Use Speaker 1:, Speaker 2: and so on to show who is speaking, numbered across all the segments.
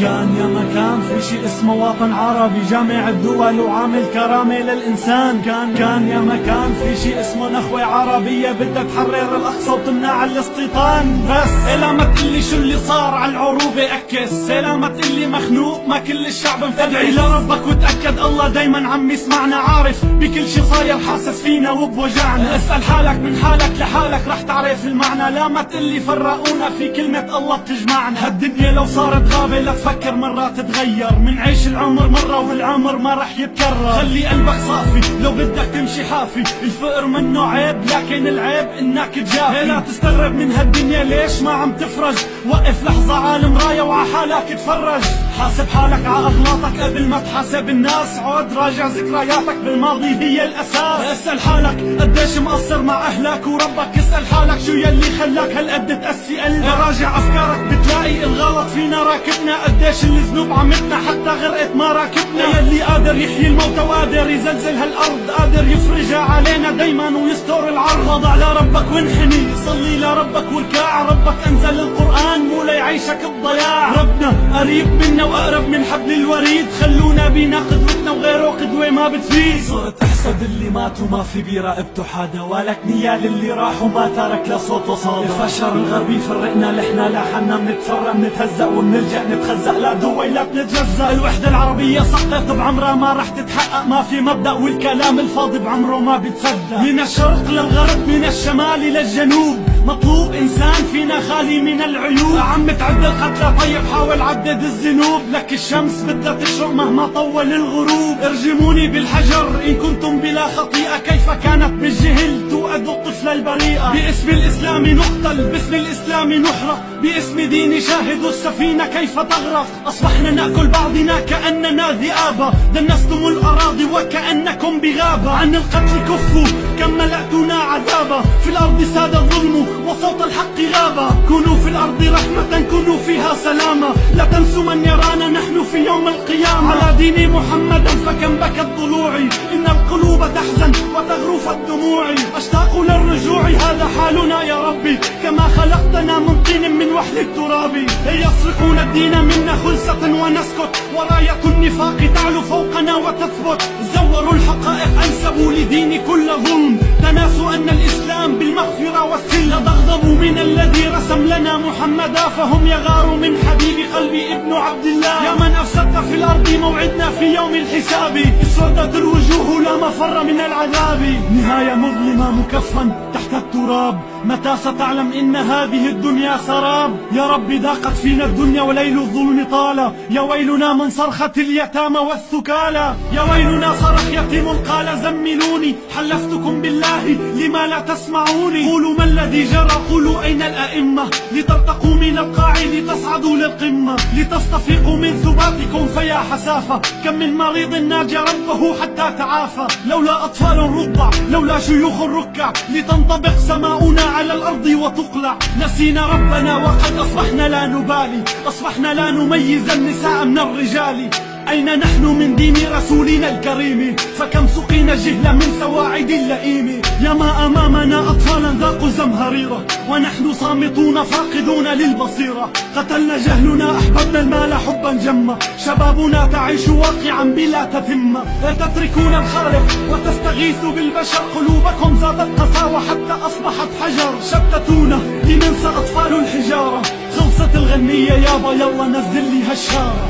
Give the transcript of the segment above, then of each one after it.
Speaker 1: كان يا مكان في شي اسمه وطن عربي جامع الدول وعامل كرامة للإنسان. كان يا مكان في شي اسمه نخوة عربية بدها تحرر الأقصى وتمنع الاستيطان. بس إلا ما تقلي شو اللي صار على العروبة أكس، إلا ما تقلي مخنوق ما كل الشعب ادعي لربك وتأكد الله دايما عم يسمعنا، عارف بكل شي صاير حاسس فينا وبوجعنا. اسأل حالك من حالك لحالك رح تعرف المعنى، لا ما تقلي فرقونا في كلمة الله بتجمعنا. هالدنيا لو صارت غابة لا تفكر مرات تتغير، منعيش العمر مرة والعمر ما رح يتكرر. خلي قلبك صافي لو بدك تمشي حافي، الفقر منه عيب لكن العيب انك تجافي. لا تستغرب من هالدنيا ليش ما عم تفرج، وقف لحظة عالم راية وعحالك تفرج. حاسب حالك ع اغلاطك قبل ما تحاسب الناس، عود راجع ذكرياتك بالماضي هي الاساس. اسأل حالك قديش مقصر مع اهلك وربك، اسأل حالك شو يلي خلاك هالقد تقسي قلبك. راجع افكارك بتلاقي الغلط فينا راكبنا، قديش الذنوب عمتنا حتى غرقت ما راكبنا. يلي قادر يحيي الموتى وقادر يزلزل هالارض، قادر يفرجها علينا دايما ويستر العرض. خضع لربك وانحني صلي لربك واركع، ربك انزل القرآن مو ليعيشك الضياع. ربنا قريب منا واقرب من حبل الوريد، خلونا بينا قدوتنا وغيره قدوة ما بتفيد. صرت احسد اللي ماتوا ما في بيراقبتوا حدا، ولك نيال اللي راحوا ما ترك لا صوت وصدى. الفشر الغربي فرقنا لحنا لحنا، بنتفرق بنتهزق وبنلجأ نتخزق، لا دويلة بنتجزأ. الوحدة العربية سقط بعمرها ما رح تتحقق، ما في مبدأ والكلام الفاضي بعمره ما بيتصدق. من الشرق للغرب من الشمال للجنوب، مطلوب انسان فينا خالي من العيوب. عم تعد القتلى طيب حاول عدد الذنوب، لك الشمس بدها تشرق مهما طول الغروب. ارجموني بالحجر ان كنتم بلا خطيئة، كيف كانت بالجهل توعد الطفل البريئة. باسم الاسلام نقتل باسم الاسلام نحرق، باسم دين شاهدوا السفينة كيف تغرق. اصبحنا ناكل بعضنا كأننا ذئابا، دنستم الاراضي وكأنكم بغابة. عن القتل كفوا كم ملأتنا عذابا، في الارض ساد الظلم وصوت الحق غابا. كونوا في الارض رحمة كونوا فيها سلاما، لا تنسوا من يرانا نحن في يوم القيامة. على دين محمد فكم بكت ضلوعي، ان القلوب تحزن وتغرف الدموع. اشتاق للرجوع هذا حالنا يا ربي، كما خلقتنا من طين من وحل التراب. يسرقون الدين منا خلسة ونسكت، وراية النفاق تعلو فوقنا وتثبت. زوروا الحقائق انسبوا لدين كل ظلم، تناسوا ان الاسلام بالمغفرة والسلم. تغضبوا من الذي رسم لنا محمدا، فهم يغاروا من حبيب قلبي ابن عبد الله. يا من افسدت في الارض موعدنا في يوم الحساب، اسودت الوجوه لا مفر من العذاب. نهاية مظلمة مكفن تحت التراب، متى ستعلم ان هذه الدنيا سراب. يا رب ضاقت فينا الدنيا وليل الظلم طال، يا ويلنا من صرخة اليتامى والثكالى. يا ويلنا صرخ يتيم قال زملوني، حلفتكم بالله لما لا تسمعوني. قولوا ما الذي جرى قولوا اين الائمة، لترتقوا من القاع لتصعدوا للقمة، لتستفيقوا من ثباتكم فيا حسافة. كم من مريض ناجى ربه حتى تعافى، لولا اطفال رضع لولا شيوخ ركع، لتنطبق سماؤنا على الارض وتقلع. نسينا ربنا وقد اصبحنا لا نبالي، اصبحنا لا نميز النساء من الرجال. أين نحن من دين رسولنا الكريم، فكم سقينا الجهل من سواعد اللئيم. يا ما أمامنا أطفالا ذاقوا زمهريرة، ونحن صامتون فاقدون للبصيرة. قتلنا جهلنا أحببنا المال حبا جما، شبابنا تعيش واقعا بلا تتمة. تتركون الخالق وتستغيثوا بالبشر، قلوبكم زادت قساوة حتى أصبحت حجر. شتتونا لننسى أطفال الحجارة، خلصت الغنية يابا يلا نزل لي هالشارة.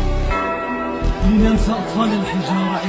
Speaker 1: لننسى أطفال الحجارة.